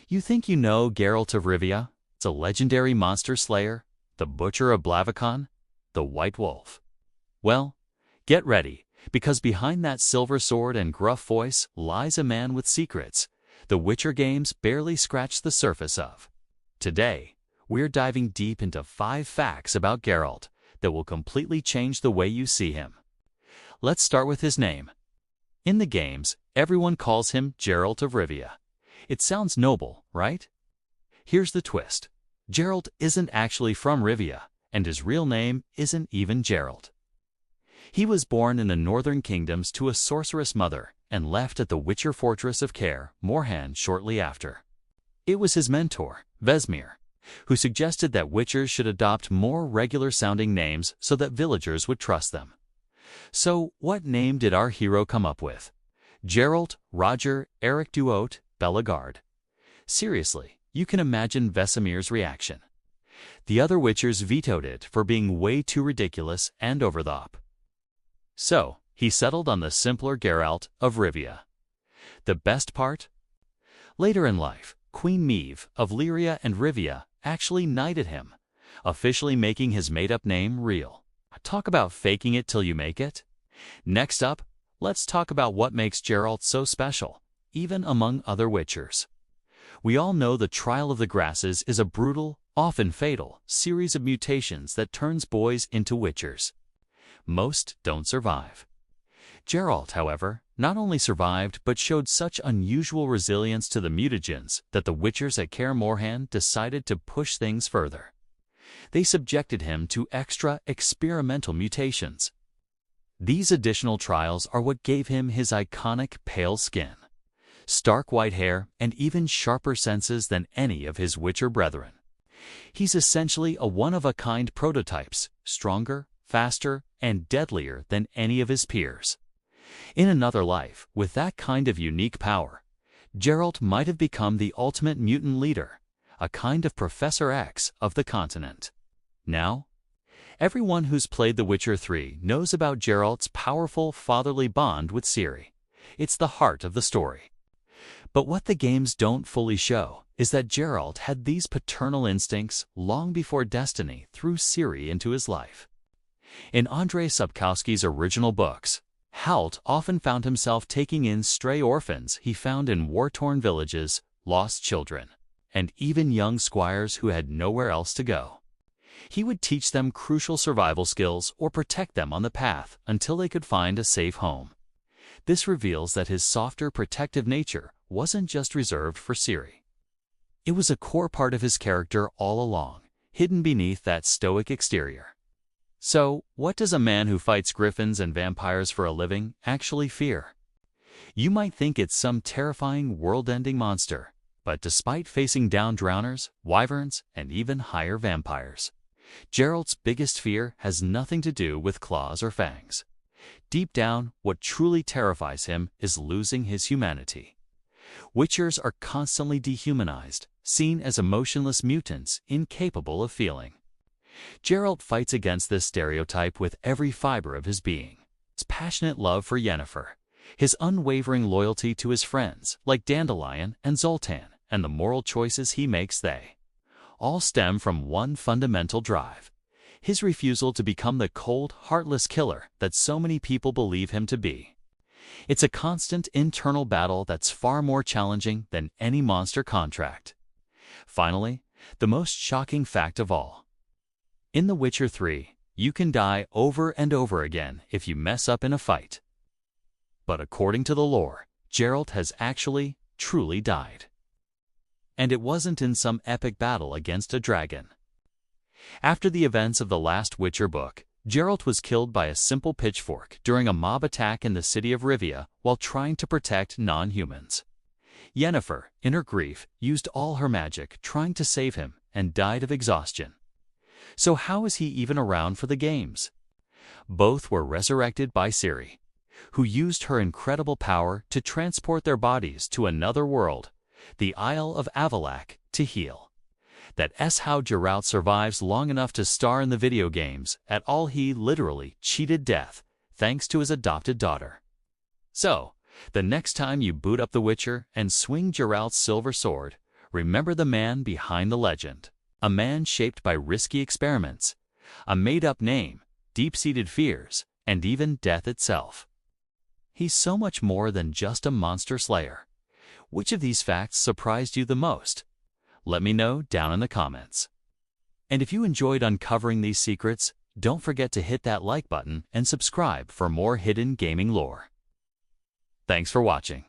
You think you know Geralt of Rivia, the legendary monster slayer, the butcher of Blaviken, the White Wolf? Well, get ready, because behind that silver sword and gruff voice lies a man with secrets the Witcher games barely scratched the surface of. Today, we're diving deep into 5 facts about Geralt that will completely change the way you see him. Let's start with his name. In the games, everyone calls him Geralt of Rivia. It sounds noble, right? Here's the twist. Geralt isn't actually from Rivia, and his real name isn't even Geralt. He was born in the Northern Kingdoms to a sorceress mother and left at the Witcher fortress of Kaer Morhen shortly after. It was his mentor, Vesemir, who suggested that Witchers should adopt more regular-sounding names so that villagers would trust them. So, what name did our hero come up with? Geralt, Roger, Eric Duot, Bellegarde. Seriously, you can imagine Vesemir's reaction. The other Witchers vetoed it for being way too ridiculous and over the top. So, he settled on the simpler Geralt of Rivia. The best part? Later in life, Queen Meve of Lyria and Rivia actually knighted him, officially making his made-up name real. Talk about faking it till you make it. Next up, let's talk about what makes Geralt so special, even among other Witchers. We all know the Trial of the Grasses is a brutal, often fatal, series of mutations that turns boys into Witchers. Most don't survive. Geralt, however, not only survived but showed such unusual resilience to the mutagens that the Witchers at Kaer Morhen decided to push things further. They subjected him to extra experimental mutations. These additional trials are what gave him his iconic pale skin, stark white hair, and even sharper senses than any of his Witcher brethren. He's essentially a one-of-a-kind prototypes, stronger, faster, and deadlier than any of his peers. In another life, with that kind of unique power, Geralt might have become the ultimate mutant leader, a kind of Professor X of the continent. Now, everyone who's played The Witcher 3 knows about Geralt's powerful fatherly bond with Ciri. It's the heart of the story. But what the games don't fully show is that Geralt had these paternal instincts long before destiny threw Ciri into his life. In Andrzej Sapkowski's original books, Halt often found himself taking in stray orphans he found in war-torn villages, lost children, and even young squires who had nowhere else to go. He would teach them crucial survival skills or protect them on the path until they could find a safe home. This reveals that his softer, protective nature wasn't just reserved for Ciri. It was a core part of his character all along, hidden beneath that stoic exterior. So, what does a man who fights griffins and vampires for a living actually fear? You might think it's some terrifying, world-ending monster, but despite facing down drowners, wyverns, and even higher vampires, Geralt's biggest fear has nothing to do with claws or fangs. Deep down, what truly terrifies him is losing his humanity. Witchers are constantly dehumanized, seen as emotionless mutants incapable of feeling. Geralt fights against this stereotype with every fiber of his being. His passionate love for Yennefer, his unwavering loyalty to his friends like Dandelion and Zoltan, and the moral choices he makes they all stem from one fundamental drive: his refusal to become the cold, heartless killer that so many people believe him to be. It's a constant internal battle that's far more challenging than any monster contract. Finally, the most shocking fact of all. In The Witcher 3, you can die over and over again if you mess up in a fight. But according to the lore, Geralt has actually, truly died. And it wasn't in some epic battle against a dragon. After the events of the last Witcher book, Geralt was killed by a simple pitchfork during a mob attack in the city of Rivia while trying to protect non-humans. Yennefer, in her grief, used all her magic trying to save him and died of exhaustion. So how is he even around for the games? Both were resurrected by Ciri, who used her incredible power to transport their bodies to another world, the Isle of Avallac'h, to heal. That's how Geralt survives long enough to star in the video games at all. He literally cheated death thanks to his adopted daughter. So, the next time you boot up The Witcher and swing Geralt's silver sword, Remember the man behind the legend. A man shaped by risky experiments, a made-up name, deep-seated fears, and even death itself. He's so much more than just a monster slayer. Which of these facts surprised you the most? Let me know down in the comments. And if you enjoyed uncovering these secrets, don't forget to hit that like button and subscribe for more hidden gaming lore. Thanks for watching.